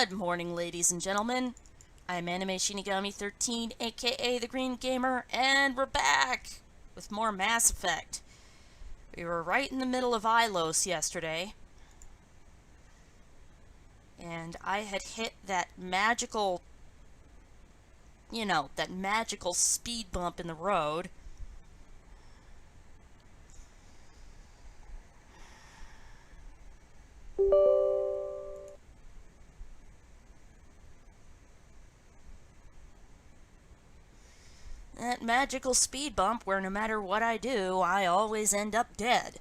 Good morning, ladies and gentlemen. I'm Anime Shinigami 13, aka The Green Gamer, and we're back with more Mass Effect. We were right in the middle of Ilos yesterday, and I had hit that magical, that magical speed bump in the road. That magical speed bump where no matter what I do, I always end up dead.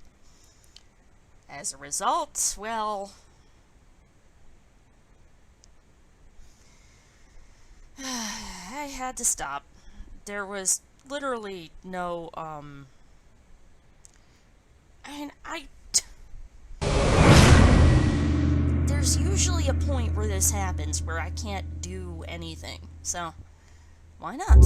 As a result, well, I had to stop. There was literally no, there's usually a point where this happens where I can't do anything, so why not?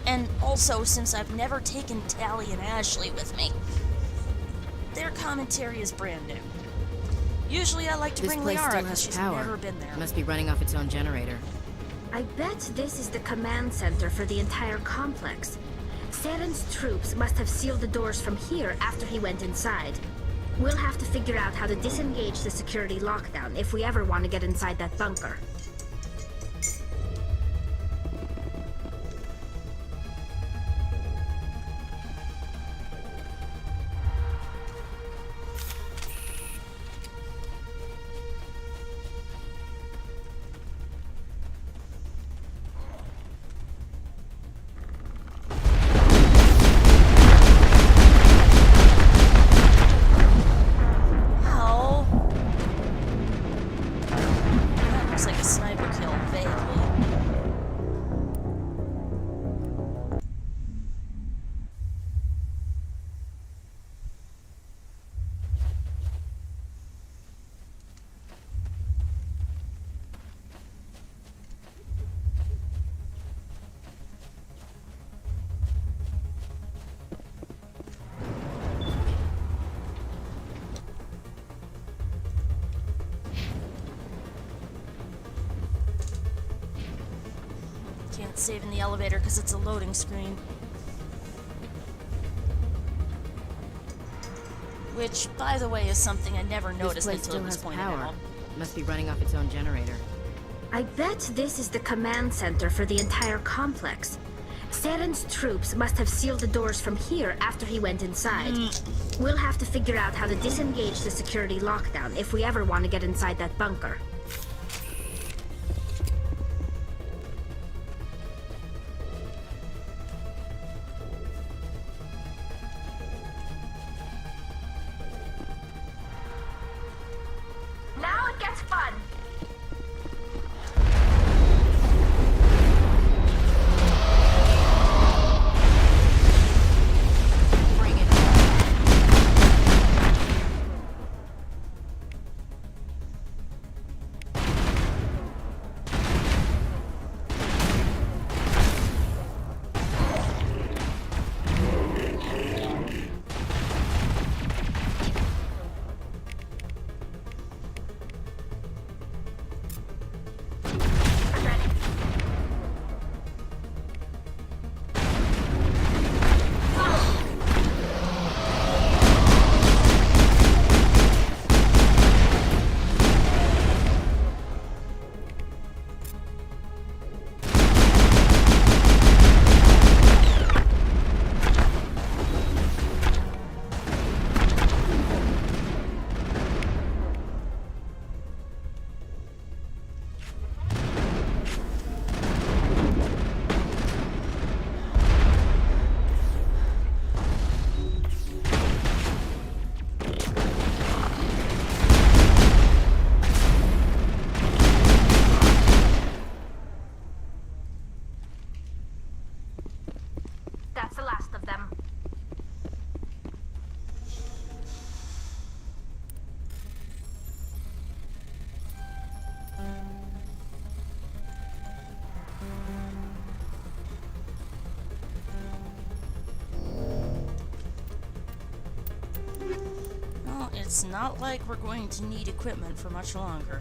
And also, since I've never taken Tally and Ashley with me, their commentary is brand new. Usually I like to bring Liara because she's never been there. It must be running off its own generator. I bet this is the command center for the entire complex. Saren's troops must have sealed the doors from here after he went inside. We'll have to figure out how to disengage the security lockdown if we ever want to get inside that bunker. Can't save in the elevator because it's a loading screen. Which, by the way, is something I never noticed until it was pointed out. Must be running off its own generator. I bet this is the command center for the entire complex. Saren's troops must have sealed the doors from here after he went inside. We'll have to figure out how to disengage the security lockdown if we ever want to get inside that bunker. Now it gets fun! Bring it. It's not like we're going to need equipment for much longer.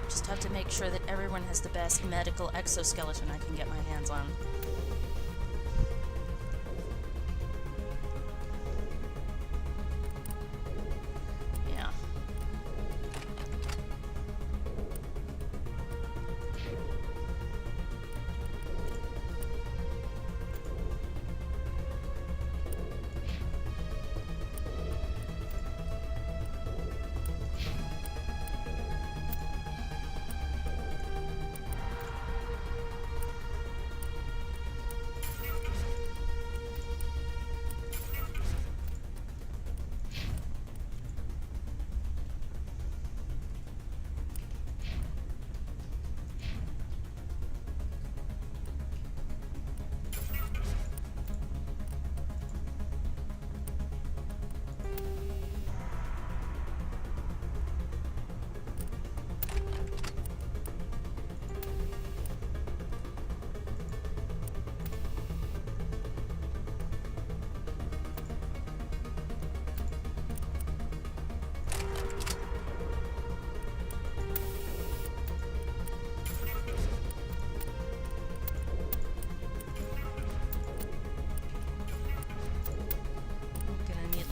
Just have to make sure that everyone has the best medical exoskeleton I can get my hands on. Yeah.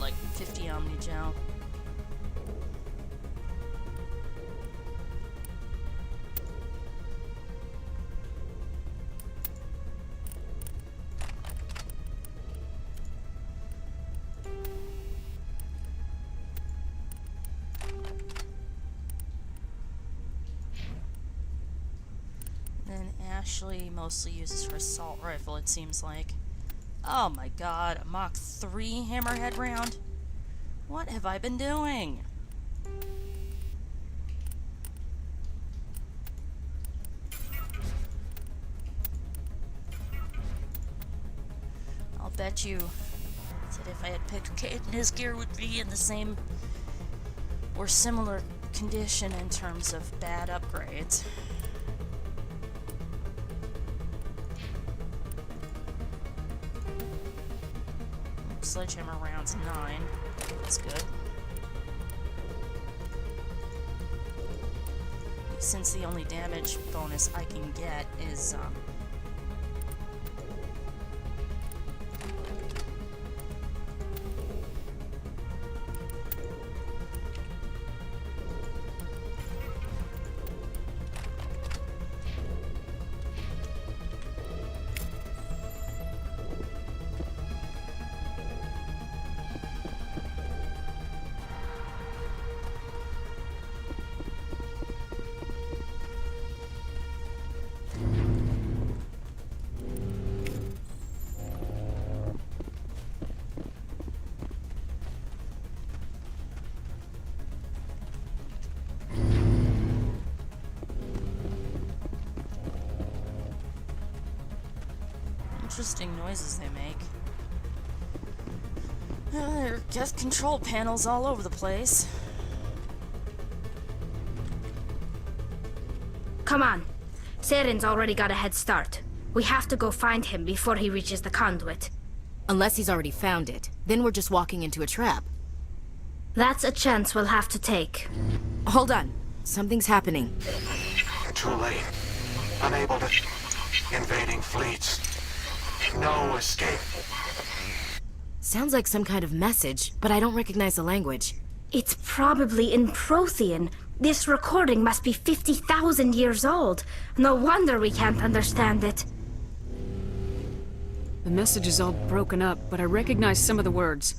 Like 50 Omni-Gel. Then Ashley mostly uses her assault rifle, it seems like. Oh my god, a Mach 3 hammerhead round? What have I been doing? I'll bet you that if I had picked Caden, his gear would be in the same or similar condition in terms of bad upgrades. Sledgehammer rounds 9. That's good. Since the only damage bonus I can get is, interesting noises they make. There are guest control panels all over the place. Come on. Saren's already got a head start. We have to go find him before he reaches the conduit. Unless he's already found it. Then we're just walking into a trap. That's a chance we'll have to take. Hold on. Something's happening. Too late. Unable to... Invading fleets. No escape. Sounds like some kind of message, but I don't recognize the language. It's probably in Prothean. This recording must be 50,000 years old. No wonder we can't understand it. The message is all broken up, but I recognize some of the words.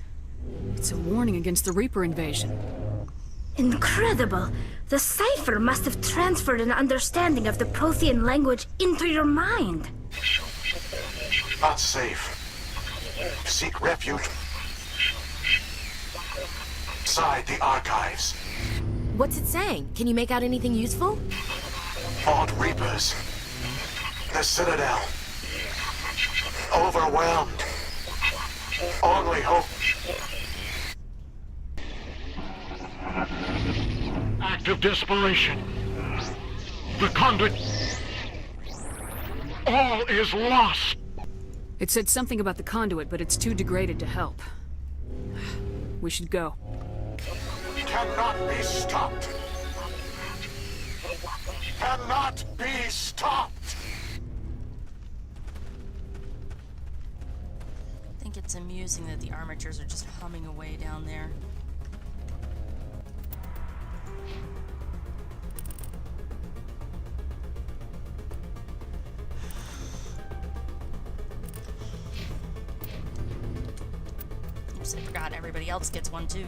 It's a warning against the Reaper invasion. Incredible! The cipher must have transferred an understanding of the Prothean language into your mind. Not safe. Seek refuge. Inside the archives. What's it saying? Can you make out anything useful? Fought Reapers. The Citadel. Overwhelmed. Only hope. Act of desperation. The conduit. All is lost. It said something about the conduit, but it's too degraded to help. We should go. Cannot be stopped. Cannot be stopped. I think it's amusing that the armatures are just humming away down there. Oops, I forgot everybody else gets one too.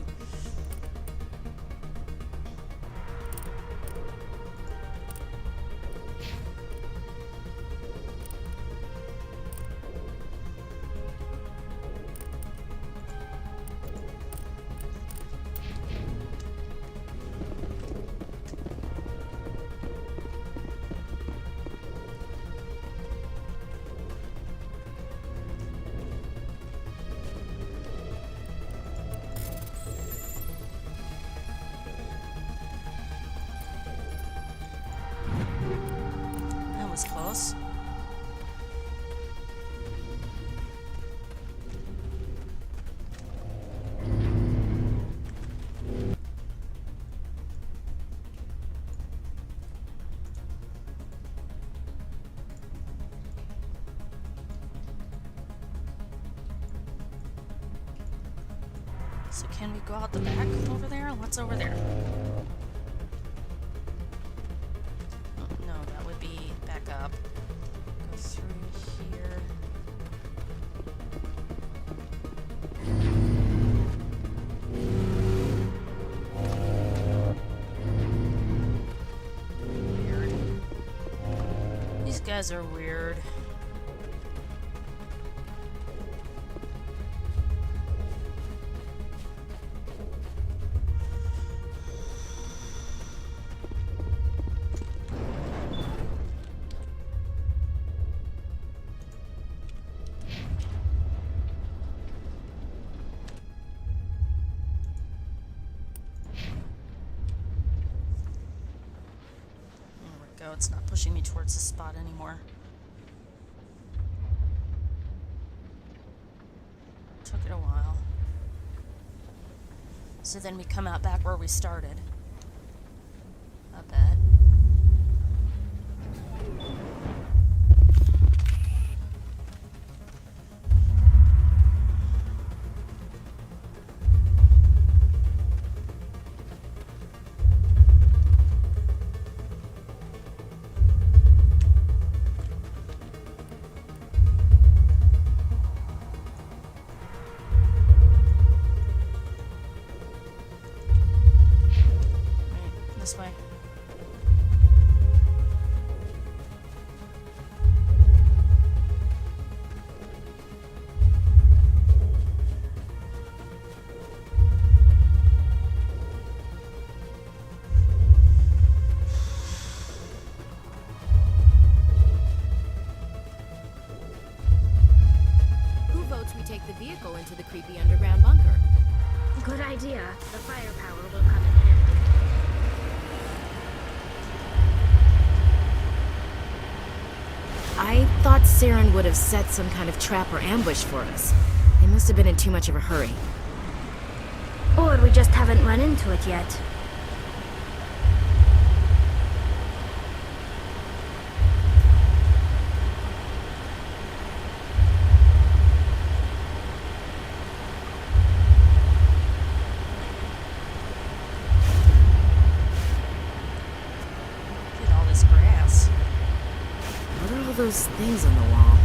That was close. So can we go out the back over there? What's over there? Oh, no, that would be back up. Go through here. Weird. These guys are weird. There we go, it's not pushing me towards the spot anymore. Took it a while. So then we come out back where we started. I bet. This way. Who votes we take the vehicle into the creepy underground bunker? Good idea. The firepower will come in handy. I thought Saren would have set some kind of trap or ambush for us. They must have been in too much of a hurry. Or we just haven't run into it yet. Look at all this grass. What are all those things on the wall?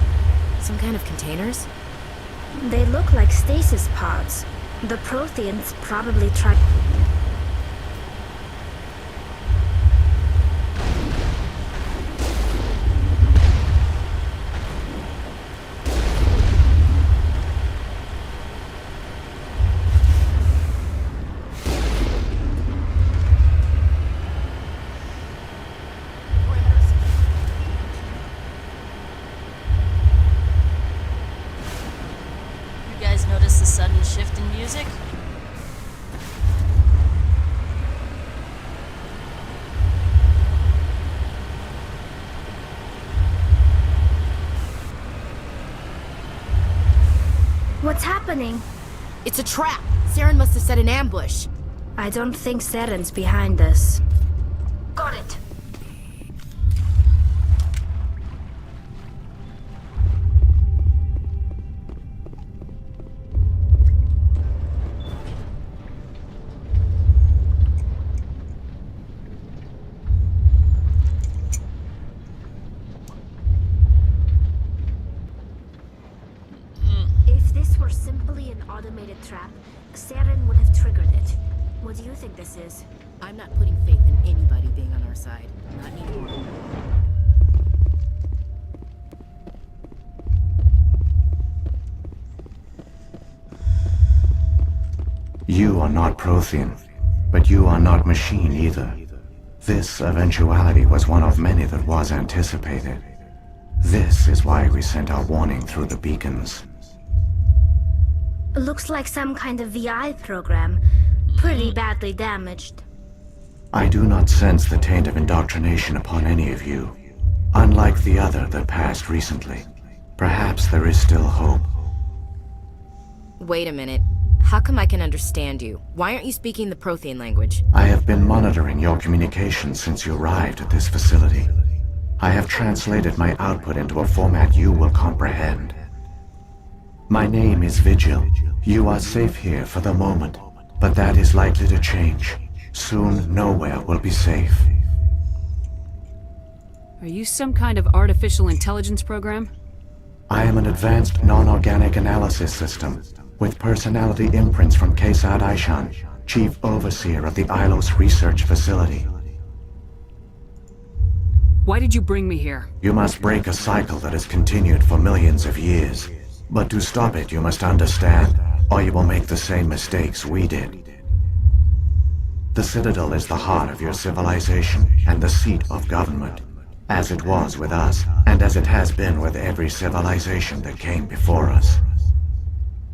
Some kind of containers? They look like stasis pods. The Protheans probably tried... You guys notice the sudden shift in music? What's happening? It's a trap! Saren must have set an ambush. I don't think Saren's behind this. Got it. If this were simply an automated trap, Saren would have triggered it. What do you think this is? I'm not putting faith in anybody being on our side. Not anymore. You are not Prothean, but you are not machine either. This eventuality was one of many that was anticipated. This is why we sent our warning through the beacons. Looks like some kind of VI program. Pretty badly damaged. I do not sense the taint of indoctrination upon any of you. Unlike the other that passed recently, perhaps there is still hope. Wait a minute. How come I can understand you? Why aren't you speaking the Prothean language? I have been monitoring your communications since you arrived at this facility. I have translated my output into a format you will comprehend. My name is Vigil. You are safe here for the moment, but that is likely to change. Soon, nowhere will be safe. Are you some kind of artificial intelligence program? I am an advanced non-organic analysis system, with personality imprints from Kesad Aishan, Chief Overseer of the Ilos Research Facility. Why did you bring me here? You must break a cycle that has continued for millions of years. But to stop it, you must understand, or you will make the same mistakes we did. The Citadel is the heart of your civilization and the seat of government, as it was with us, and as it has been with every civilization that came before us.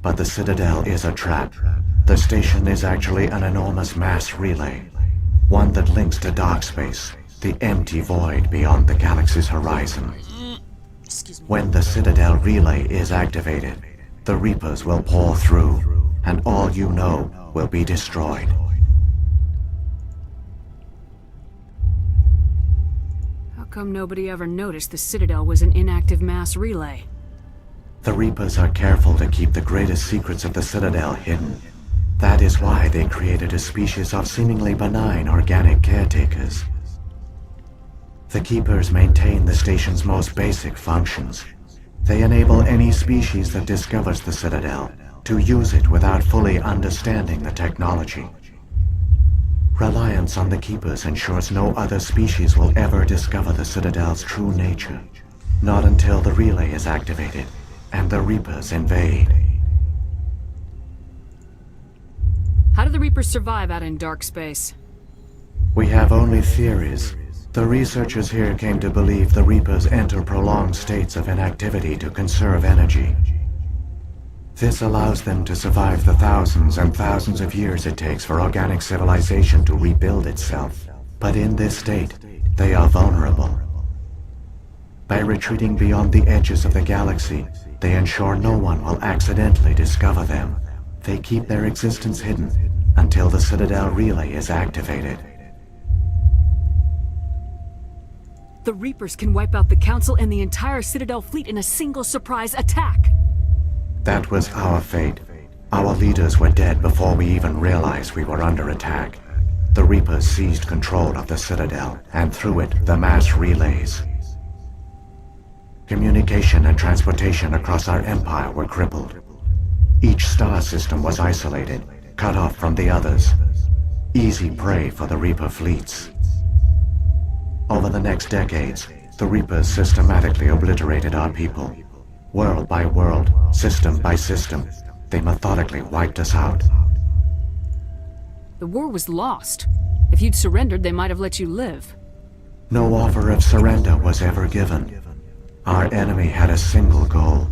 But the Citadel is a trap. The station is actually an enormous mass relay, one that links to dark space, the empty void beyond the galaxy's horizon. Excuse me. When the Citadel relay is activated, the Reapers will pour through, and all you know will be destroyed. How come nobody ever noticed the Citadel was an inactive mass relay? The Reapers are careful to keep the greatest secrets of the Citadel hidden. That is why they created a species of seemingly benign organic caretakers. The Keepers maintain the station's most basic functions. They enable any species that discovers the Citadel to use it without fully understanding the technology. Reliance on the Keepers ensures no other species will ever discover the Citadel's true nature. Not until the relay is activated and the Reapers invade. How do the Reapers survive out in dark space? We have only theories. The researchers here came to believe the Reapers enter prolonged states of inactivity to conserve energy. This allows them to survive the thousands and thousands of years it takes for organic civilization to rebuild itself. But in this state, they are vulnerable. By retreating beyond the edges of the galaxy, they ensure no one will accidentally discover them. They keep their existence hidden until the Citadel relay is activated. The Reapers can wipe out the Council and the entire Citadel fleet in a single surprise attack. That was our fate. Our leaders were dead before we even realized we were under attack. The Reapers seized control of the Citadel, and through it, the mass relays. Communication and transportation across our empire were crippled. Each star system was isolated, cut off from the others. Easy prey for the Reaper fleets. Over the next decades, the Reapers systematically obliterated our people. World by world, system by system, they methodically wiped us out. The war was lost. If you'd surrendered, they might have let you live. No offer of surrender was ever given. Our enemy had a single goal: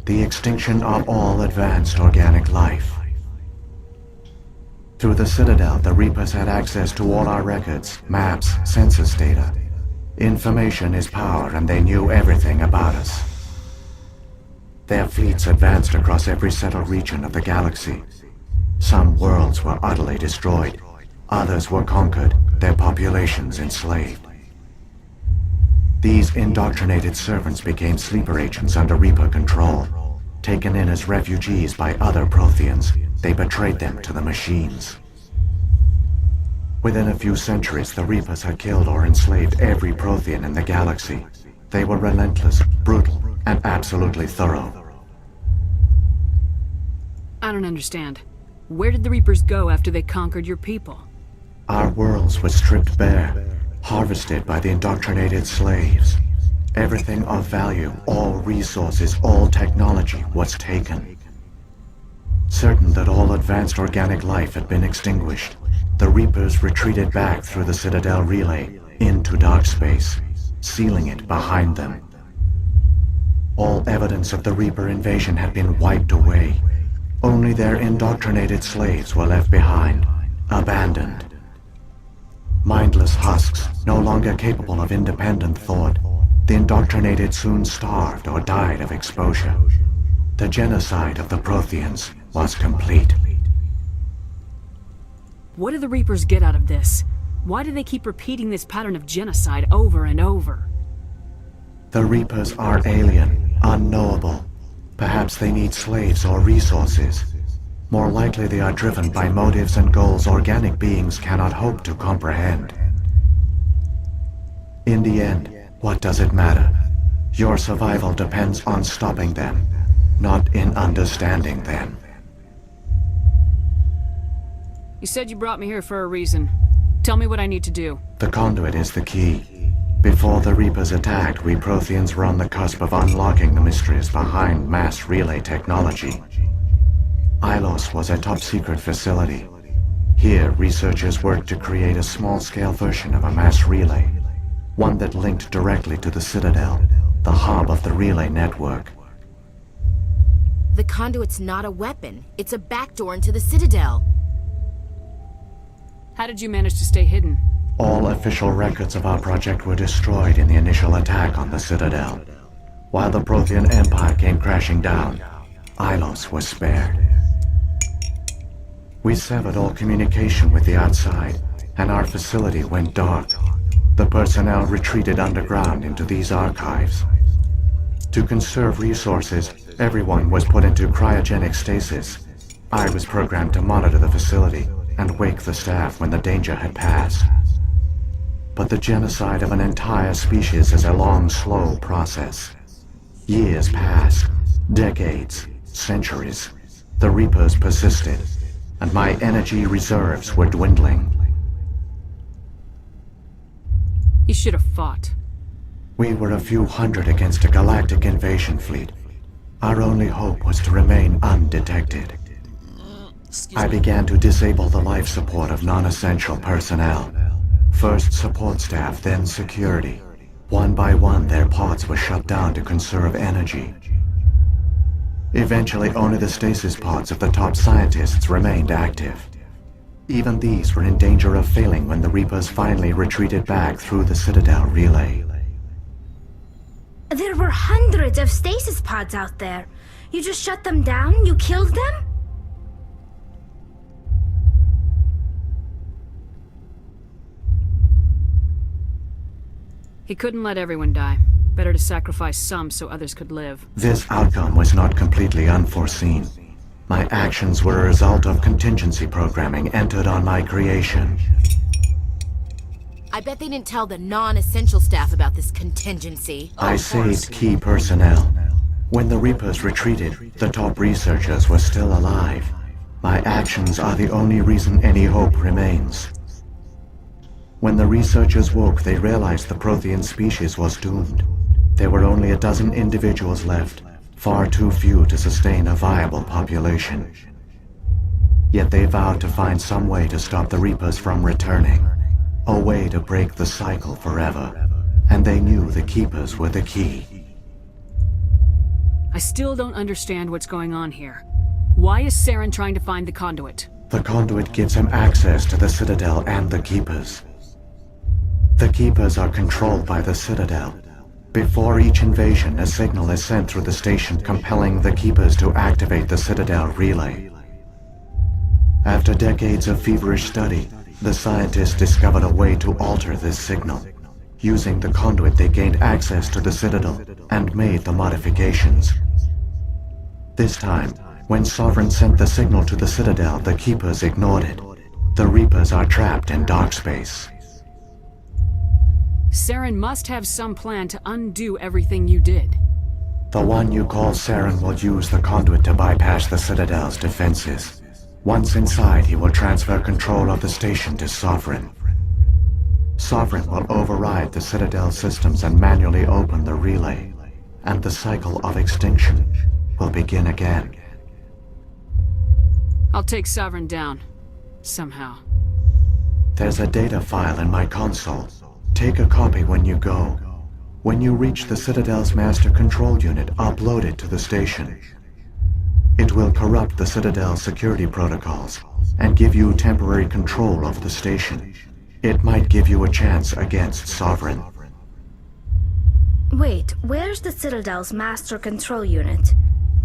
the extinction of all advanced organic life. Through the Citadel, the Reapers had access to all our records, maps, census data. Information is power, and they knew everything about us. Their fleets advanced across every settled region of the galaxy. Some worlds were utterly destroyed. Others were conquered, their populations enslaved. These indoctrinated servants became sleeper agents under Reaper control. Taken in as refugees by other Protheans, they betrayed them to the machines. Within a few centuries, the Reapers had killed or enslaved every Prothean in the galaxy. They were relentless, brutal, and absolutely thorough. I don't understand. Where did the Reapers go after they conquered your people? Our worlds were stripped bare, harvested by the indoctrinated slaves. Everything of value, all resources, all technology was taken. Certain that all advanced organic life had been extinguished, the Reapers retreated back through the Citadel relay into dark space, sealing it behind them. All evidence of the Reaper invasion had been wiped away. Only their indoctrinated slaves were left behind, abandoned. Mindless husks, no longer capable of independent thought, the indoctrinated soon starved or died of exposure. The genocide of the Protheans was complete. What do the Reapers get out of this? Why do they keep repeating this pattern of genocide over and over? The Reapers are alien, unknowable. Perhaps they need slaves or resources. More likely they are driven by motives and goals organic beings cannot hope to comprehend. In the end, what does it matter? Your survival depends on stopping them, not in understanding them. You said you brought me here for a reason. Tell me what I need to do. The conduit is the key. Before the Reapers attacked, we Protheans were on the cusp of unlocking the mysteries behind mass relay technology. Ilos was a top-secret facility. Here, researchers worked to create a small-scale version of a mass relay, one that linked directly to the Citadel, the hub of the relay network. The conduit's not a weapon. It's a backdoor into the Citadel. How did you manage to stay hidden? All official records of our project were destroyed in the initial attack on the Citadel. While the Prothean Empire came crashing down, Ilos was spared. We severed all communication with the outside, and our facility went dark. The personnel retreated underground into these archives. To conserve resources, everyone was put into cryogenic stasis. I was programmed to monitor the facility and wake the staff when the danger had passed. But the genocide of an entire species is a long, slow process. Years passed, decades, centuries. The Reapers persisted, and my energy reserves were dwindling. You should have fought. We were a few hundred against a galactic invasion fleet. Our only hope was to remain undetected. I began to disable the life support of non-essential personnel. First support staff, then security. One by one, their pods were shut down to conserve energy. Eventually, only the stasis pods of the top scientists remained active. Even these were in danger of failing when the Reapers finally retreated back through the Citadel relay. There were hundreds of stasis pods out there. You just shut them down? You killed them? He couldn't let everyone die. Better to sacrifice some so others could live. This outcome was not completely unforeseen. My actions were a result of contingency programming entered on my creation. I bet they didn't tell the non-essential staff about this contingency. I saved key personnel. When the Reapers retreated, the top researchers were still alive. My actions are the only reason any hope remains. When the researchers woke, they realized the Prothean species was doomed. There were only a dozen individuals left, far too few to sustain a viable population. Yet they vowed to find some way to stop the Reapers from returning, a way to break the cycle forever, and they knew the Keepers were the key. I still don't understand what's going on here. Why is Saren trying to find the conduit? The conduit gives him access to the Citadel and the Keepers. The Keepers are controlled by the Citadel. Before each invasion, a signal is sent through the station compelling the Keepers to activate the Citadel relay. After decades of feverish study, the scientists discovered a way to alter this signal. Using the conduit, they gained access to the Citadel and made the modifications. This time, when Sovereign sent the signal to the Citadel, the Keepers ignored it. The Reapers are trapped in dark space. Saren must have some plan to undo everything you did. The one you call Saren will use the conduit to bypass the Citadel's defenses. Once inside, he will transfer control of the station to Sovereign. Sovereign will override the Citadel systems and manually open the relay, and the cycle of extinction will begin again. I'll take Sovereign down. Somehow. There's a data file in my console. Take a copy when you go. When you reach the Citadel's master control unit, upload it to the station. It will corrupt the Citadel's security protocols and give you temporary control of the station. It might give you a chance against Sovereign. Wait, where's the Citadel's master control unit?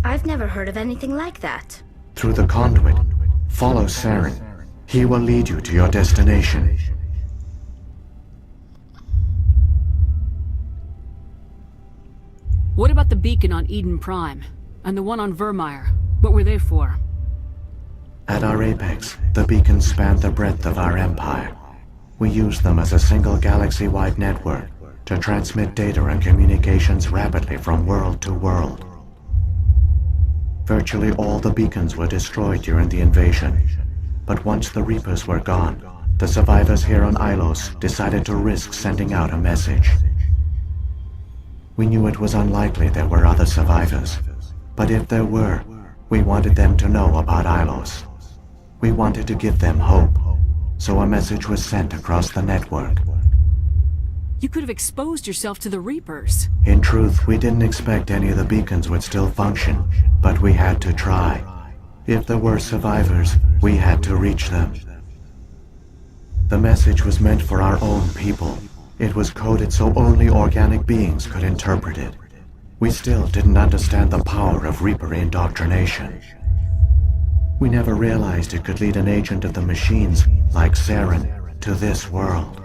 I've never heard of anything like that. Through the conduit, follow Saren. He will lead you to your destination. What about the beacon on Eden Prime? And the one on Vermeer? What were they for? At our apex, the beacons spanned the breadth of our empire. We used them as a single galaxy-wide network to transmit data and communications rapidly from world to world. Virtually all the beacons were destroyed during the invasion, but once the Reapers were gone, the survivors here on Ilos decided to risk sending out a message. We knew it was unlikely there were other survivors, but if there were, we wanted them to know about Ilos. We wanted to give them hope, so a message was sent across the network. You could have exposed yourself to the Reapers. In truth, we didn't expect any of the beacons would still function, but we had to try. If there were survivors, we had to reach them. The message was meant for our own people. It was coded so only organic beings could interpret it. We still didn't understand the power of Reaper indoctrination. We never realized it could lead an agent of the machines, like Saren, to this world.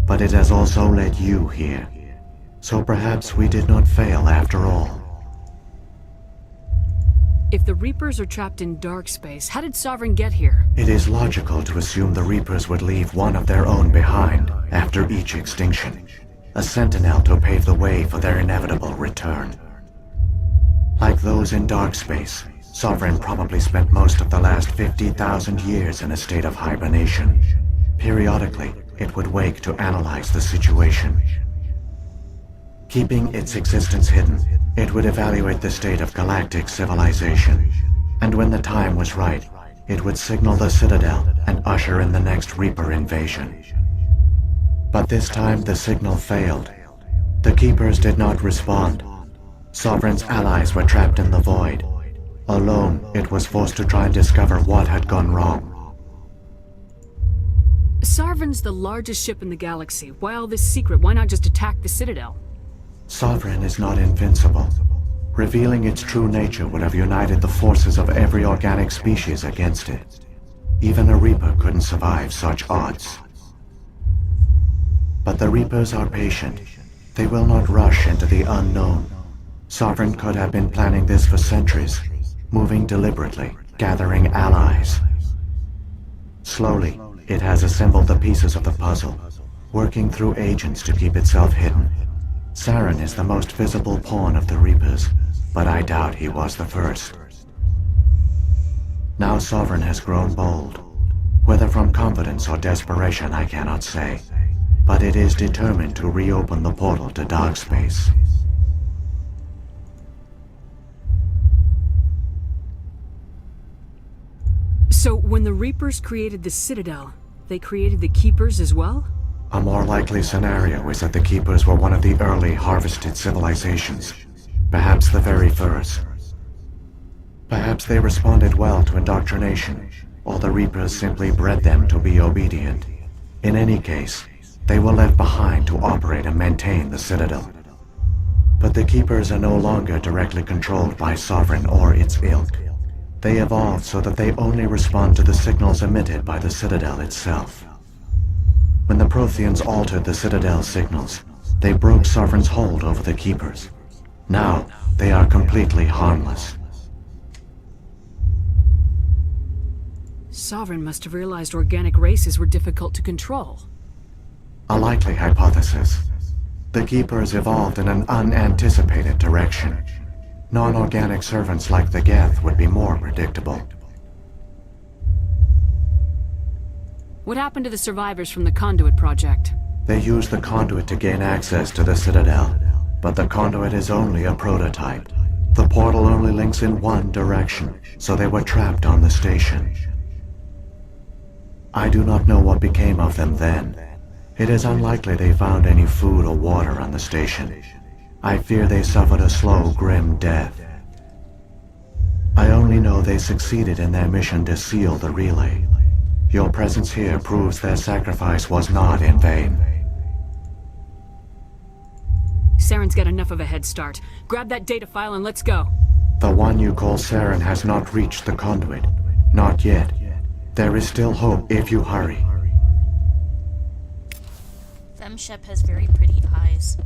But it has also led you here. So perhaps we did not fail after all. If the Reapers are trapped in dark space, how did Sovereign get here? It is logical to assume the Reapers would leave one of their own behind after each extinction. A sentinel to pave the way for their inevitable return. Like those in dark space, Sovereign probably spent most of the last 50,000 years in a state of hibernation. Periodically, it would wake to analyze the situation. Keeping its existence hidden, it would evaluate the state of galactic civilization. And when the time was right, it would signal the Citadel and usher in the next Reaper invasion. But this time the signal failed. The Keepers did not respond. Sovereign's allies were trapped in the void. Alone, it was forced to try and discover what had gone wrong. Sovereign's the largest ship in the galaxy. Why all this secret? Why not just attack the Citadel? Sovereign is not invincible. Revealing its true nature would have united the forces of every organic species against it. Even a Reaper couldn't survive such odds. But the Reapers are patient. They will not rush into the unknown. Sovereign could have been planning this for centuries, moving deliberately, gathering allies. Slowly, it has assembled the pieces of the puzzle, working through agents to keep itself hidden. Saren is the most visible pawn of the Reapers, but I doubt he was the first. Now Sovereign has grown bold. Whether from confidence or desperation, I cannot say. But it is determined to reopen the portal to dark space. So, when the Reapers created the Citadel, they created the Keepers as well? A more likely scenario is that the Keepers were one of the early harvested civilizations, perhaps the very first. Perhaps they responded well to indoctrination, or the Reapers simply bred them to be obedient. In any case, they were left behind to operate and maintain the Citadel. But the Keepers are no longer directly controlled by Sovereign or its ilk. They evolved so that they only respond to the signals emitted by the Citadel itself. When the Protheans altered the Citadel's signals, they broke Sovereign's hold over the Keepers. Now, they are completely harmless. Sovereign must have realized organic races were difficult to control. A likely hypothesis. The Keepers evolved in an unanticipated direction. Non-organic servants like the Geth would be more predictable. What happened to the survivors from the Conduit project? They used the conduit to gain access to the Citadel, but the conduit is only a prototype. The portal only links in one direction, so they were trapped on the station. I do not know what became of them then. It is unlikely they found any food or water on the station. I fear they suffered a slow, grim death. I only know they succeeded in their mission to seal the relay. Your presence here proves their sacrifice was not in vain. Saren's got enough of a head start. Grab that data file and let's go. The one you call Saren has not reached the conduit. Not yet. There is still hope if you hurry. Femshep has very pretty eyes.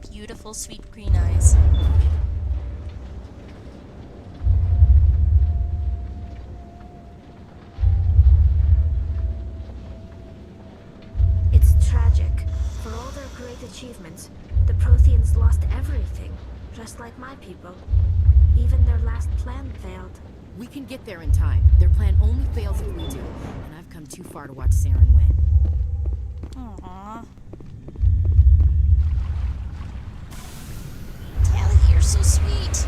Beautiful, sweet green eyes. It's tragic. For all their great achievements, the Protheans lost everything, just like my people. Even their last plan failed. We can get there in time. Their plan only fails if we do. And I've come too far to watch Saren win. Aww. Tally, you're so sweet.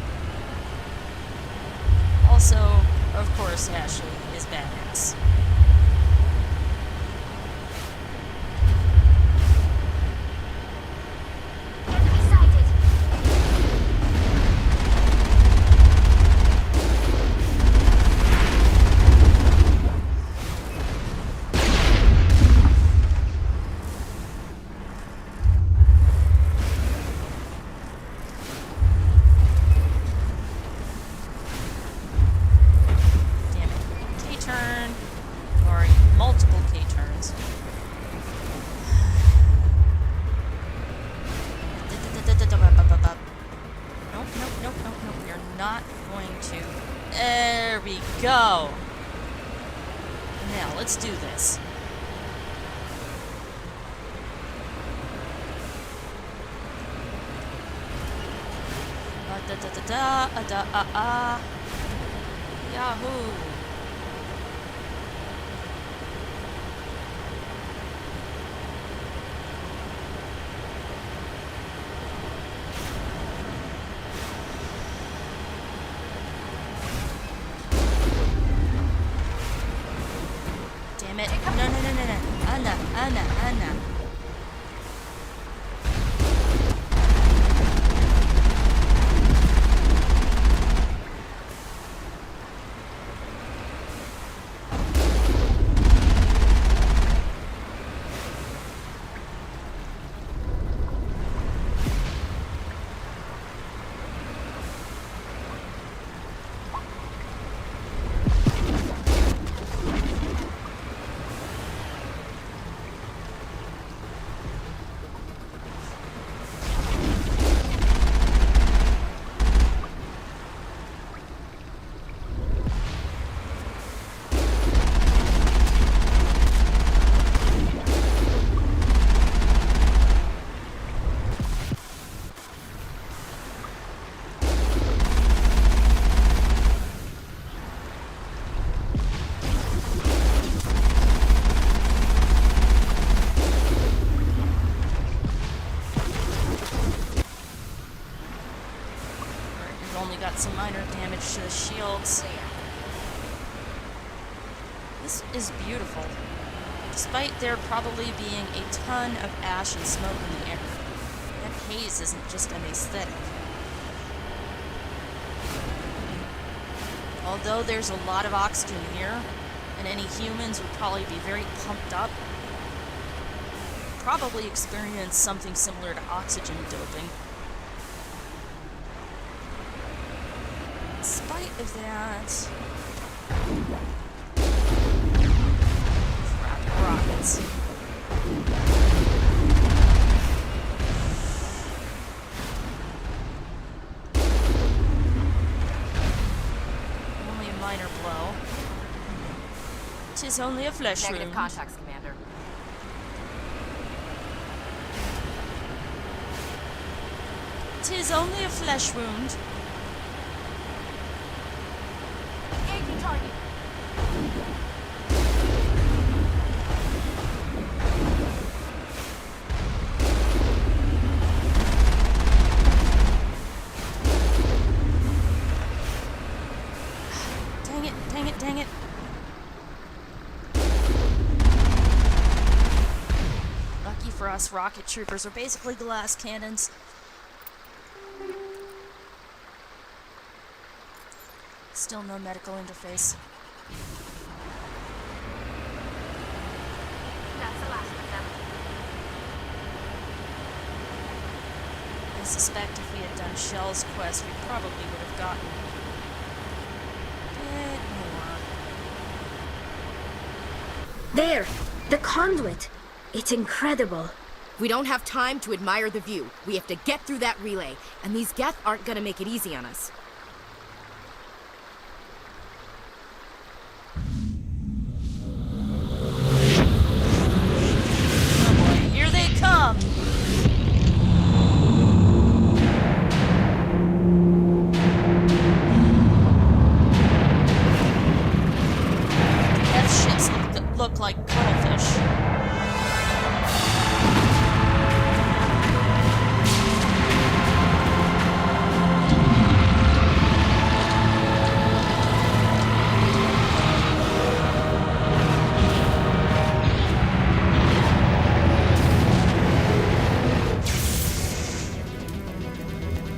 Also, of course, Ashley is badass. Enemy sighted! Damn it. K-turn. Or multiple K-turns. Nope, nope, nope, nope, nope. We are not going to. There we go. Now, let's do this. Da da da da da Yahoo! Damn it. No, no, no, no, no. Anna. Only got some minor damage to the shields. This is beautiful. Despite there probably being a ton of ash and smoke in the air, that haze isn't just an aesthetic. Although there's a lot of oxygen here, And any humans would probably be very pumped up. Probably experience something similar to oxygen doping. In spite of that... Rapid rockets. Only a minor blow. 'Tis only a flesh Negative wound. contacts, Commander. 'Tis only a flesh wound. Engaging target. Dang it, dang it, dang it. Lucky for us, rocket troopers are basically glass cannons. Still no medical interface. That's the last of them. I suspect if we had done Shell's quest, we probably would have gotten a bit more. There! The conduit! It's incredible. We don't have time to admire the view. We have to get through that relay, and these Geth aren't gonna make it easy on us. Oh boy, here they come! F-ships look like cuttlefish.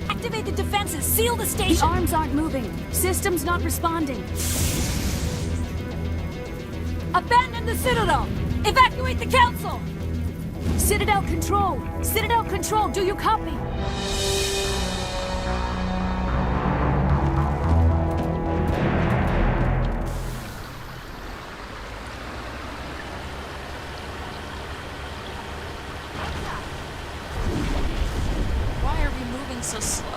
Activate the defenses! Seal the station! The arms aren't moving. Systems not responding. Abandon the Citadel! Evacuate the Council! Citadel Control! Citadel Control, do you copy? Why are we moving so slowly?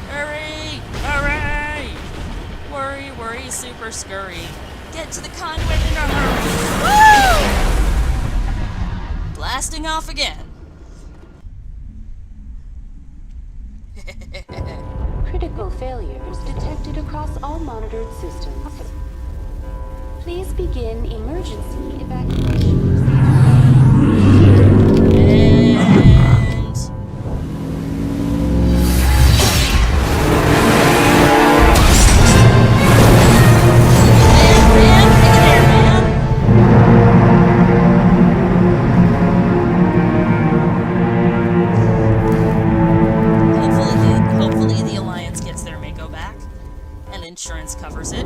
Hurry! Hurry! Hurry! Worry, worry, super scurry. Get to the conduit in a hurry! Woo! Blasting off again. Critical failures detected across all monitored systems. Please begin emergency evacuation. And... Hopefully the Alliance gets their Mako back, and insurance covers it.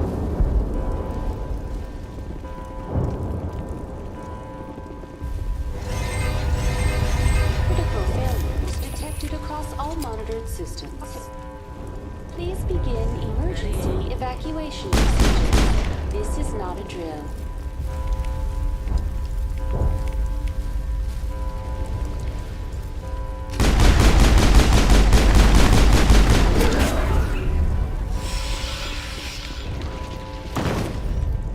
Critical failures detected across all monitored systems. Please begin emergency evacuation procedure. This is not a drill.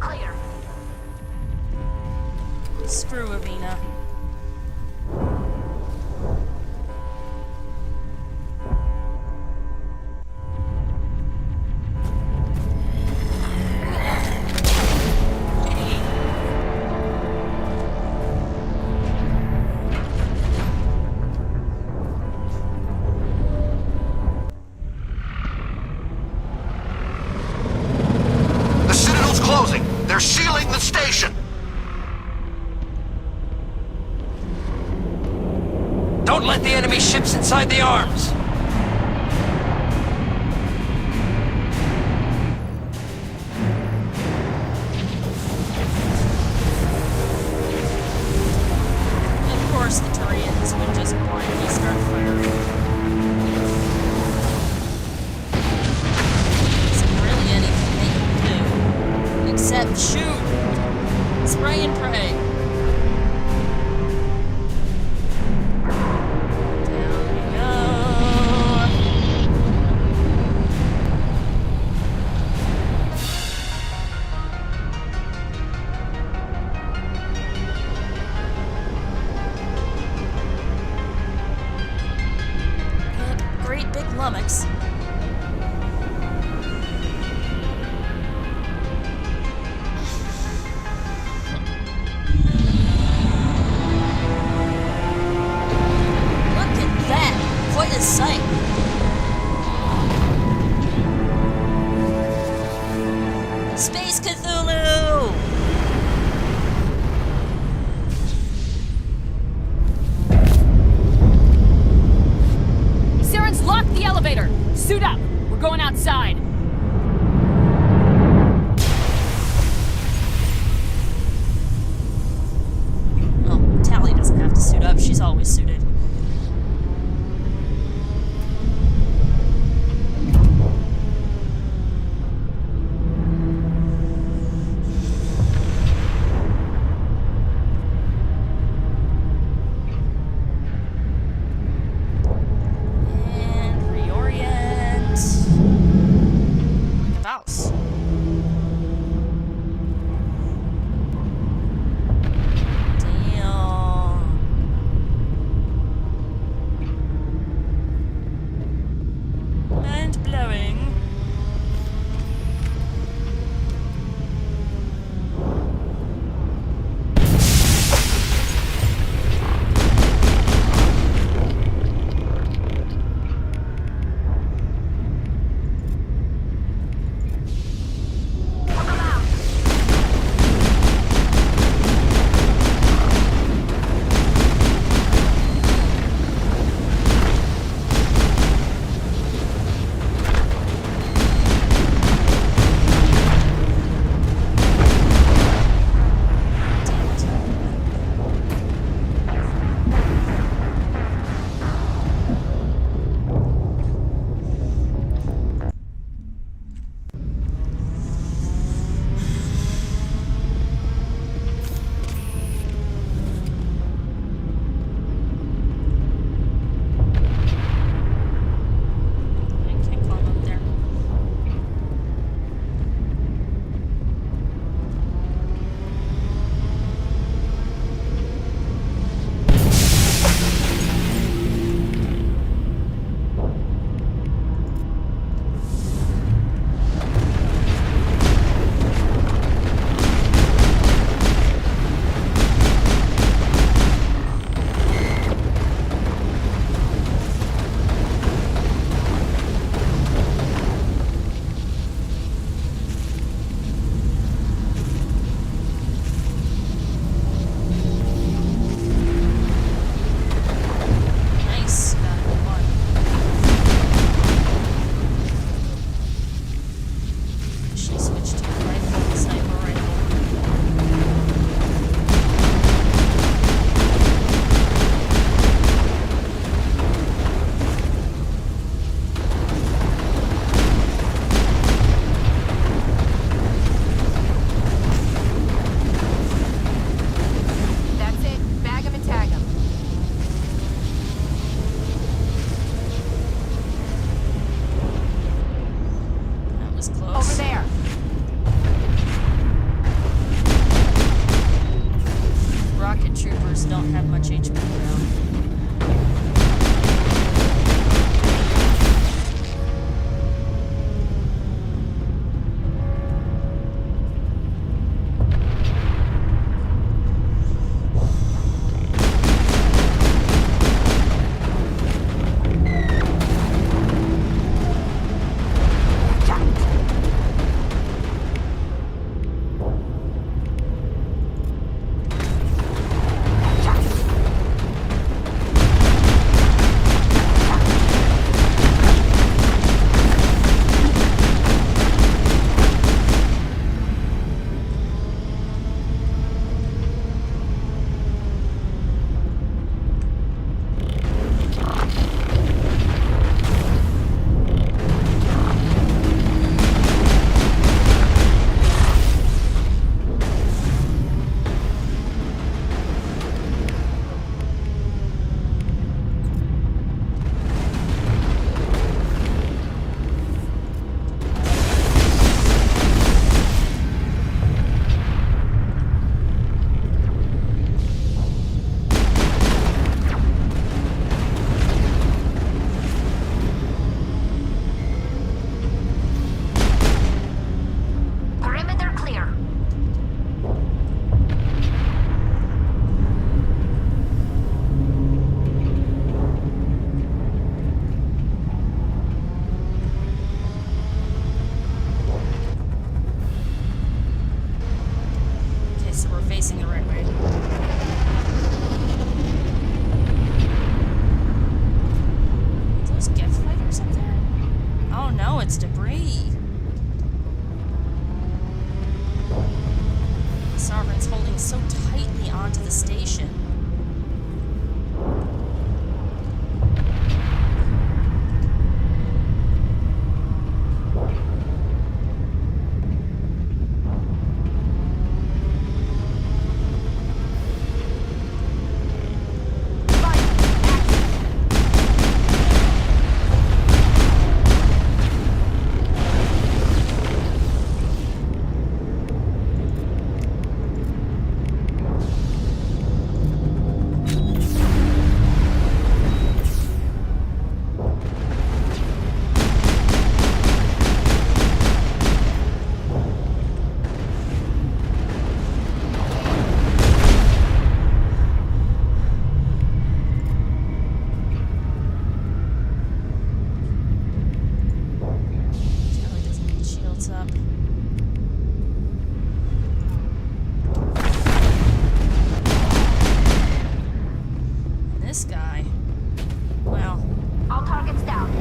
Clear. Screw Avina. The Citadel's closing. They're sealing the station. Enemy ships inside the arms! Of course, the Turians would just blindly start firing. Isn't really anything they can do. Except shoot! Spray and pray. Down we go. Yep, great big lummox. Look at that! Quite a sight. Space Cthulhu! Saren's locked the elevator! Suit up! We're going outside! Oh, Tally doesn't have to suit up. She's always suited. And reorient. Like a mouse. Damn. so we're facing the right way. Are those gift fighters up there? Oh no, it's debris. The Sovereign's holding so tightly onto the station. This guy. Well. All targets down.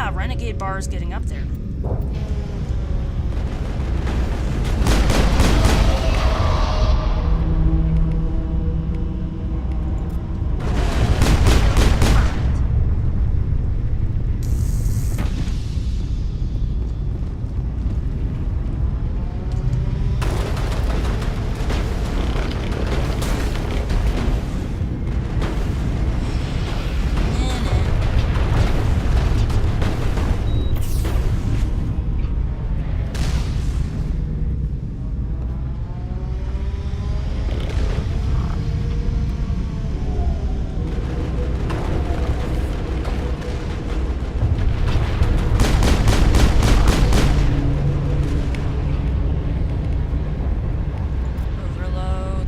Yeah, Renegade Bar is getting up there. Overload.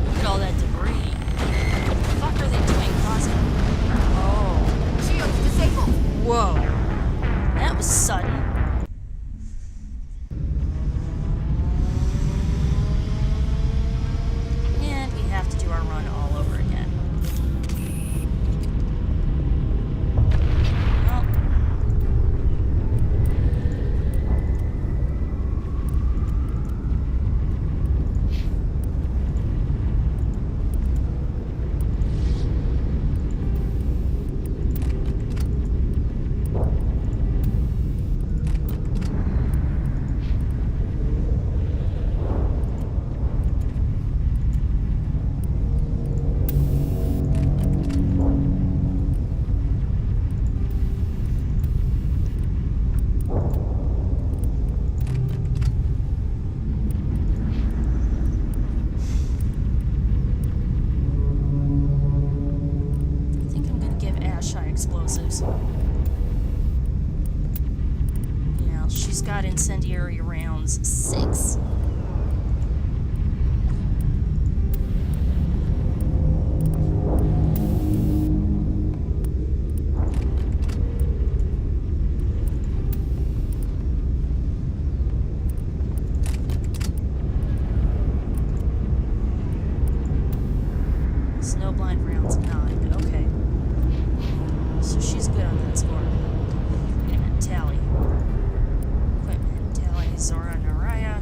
Look at all that debris. What the fuck are they doing causing? Oh. Shields disabled. Whoa. That was sudden. And we have to do our run all over again. Well. I think I'm gonna give Ash high explosives. Yeah, she's got incendiary rounds 6. Snowblind rounds 9. Okay. So she's good on that score. Wait a minute, tally. Equipment, tally, Zora, Naraya.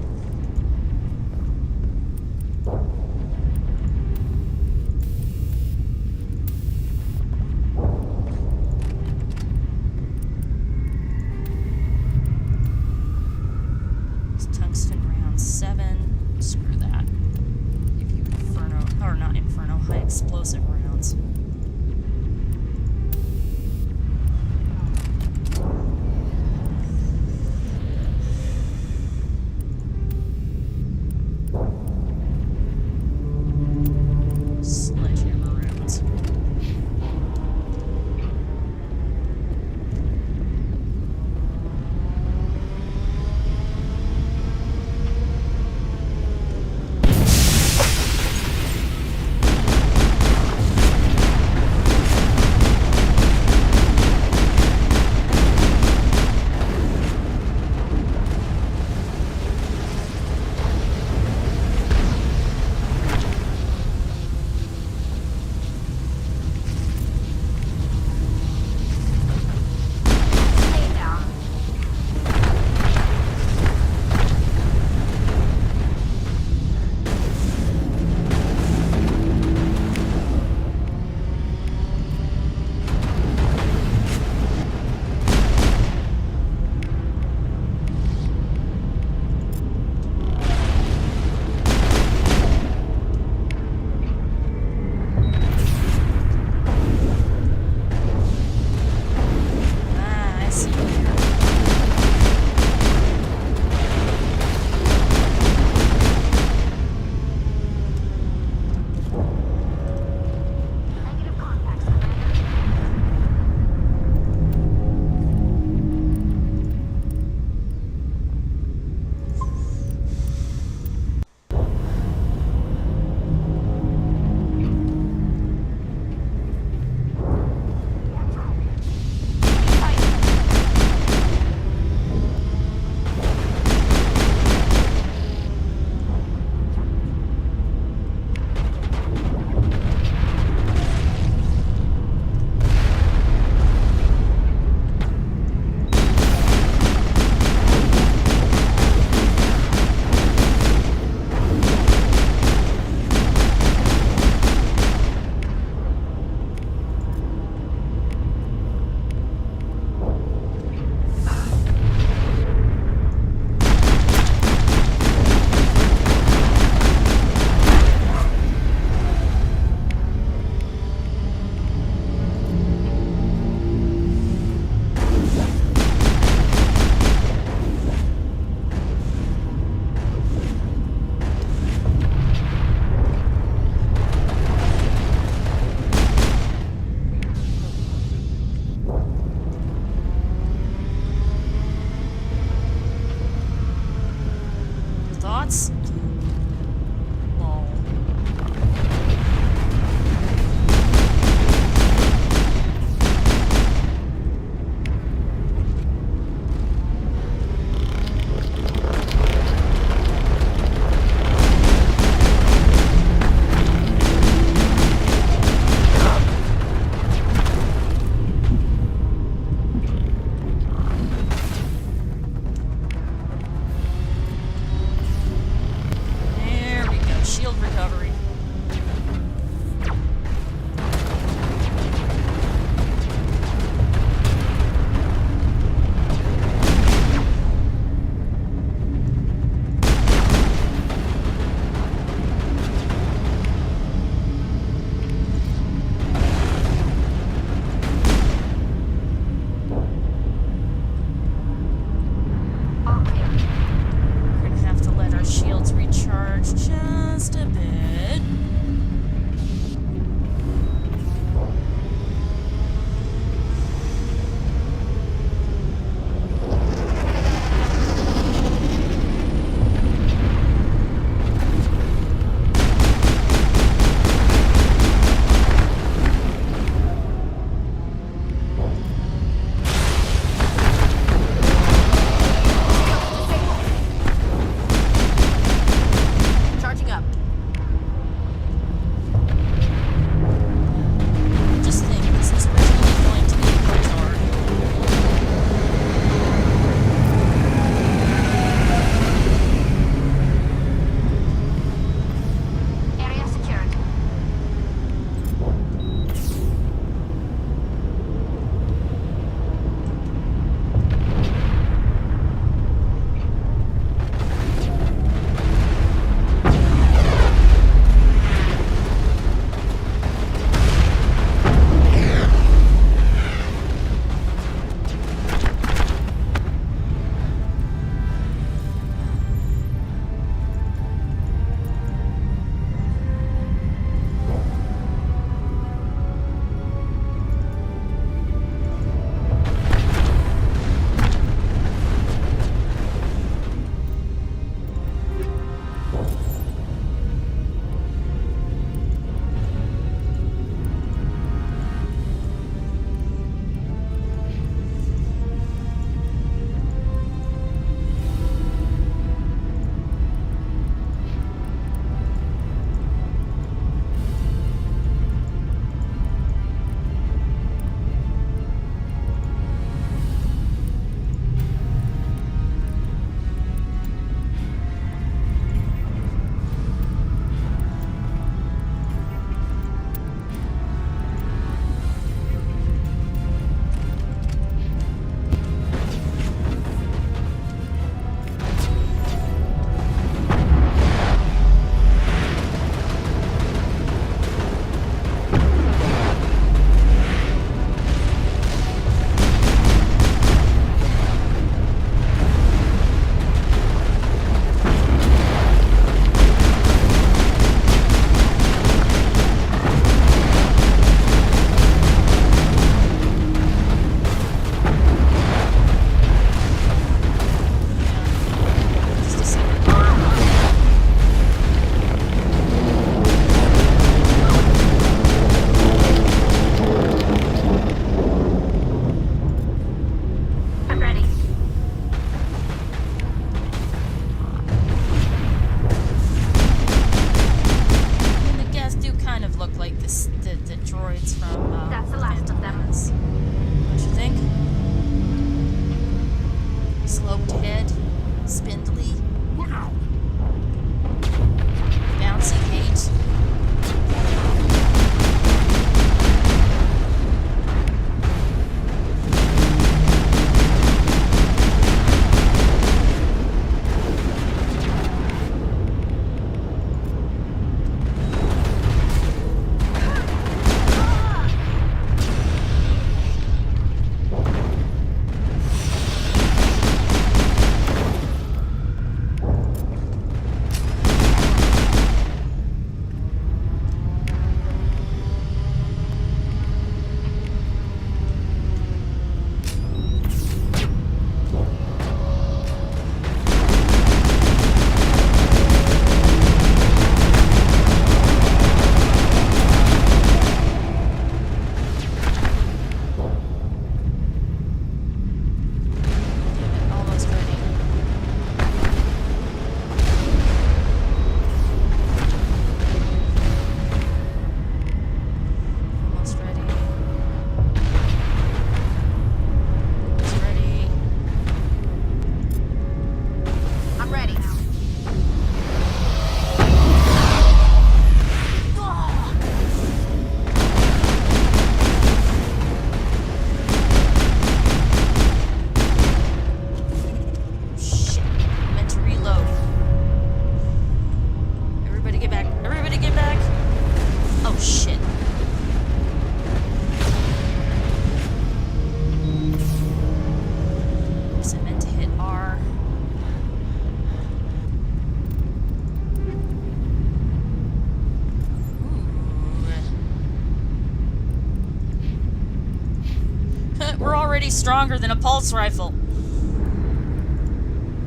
we're already stronger than a pulse rifle.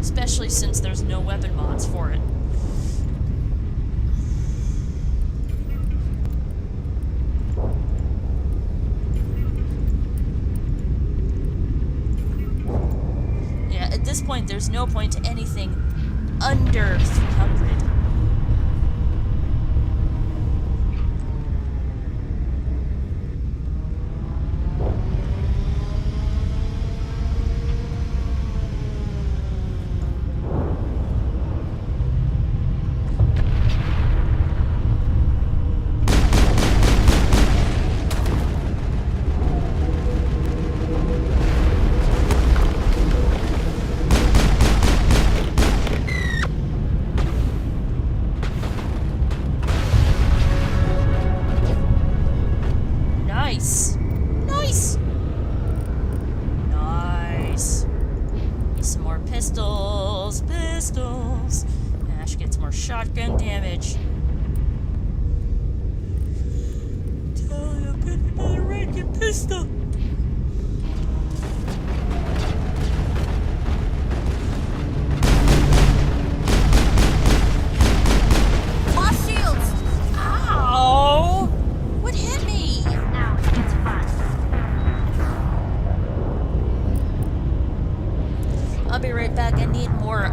Especially since there's no weapon mods for it. Yeah, at this point, there's no point to anything under 300. Nice. Nice. Nice. Need some more pistols. Pistols. Ash gets more shotgun damage. Tell you, get another ranking pistol. Lost shields! Ow! What hit me? Now it's fun. I'll be right back. I need more,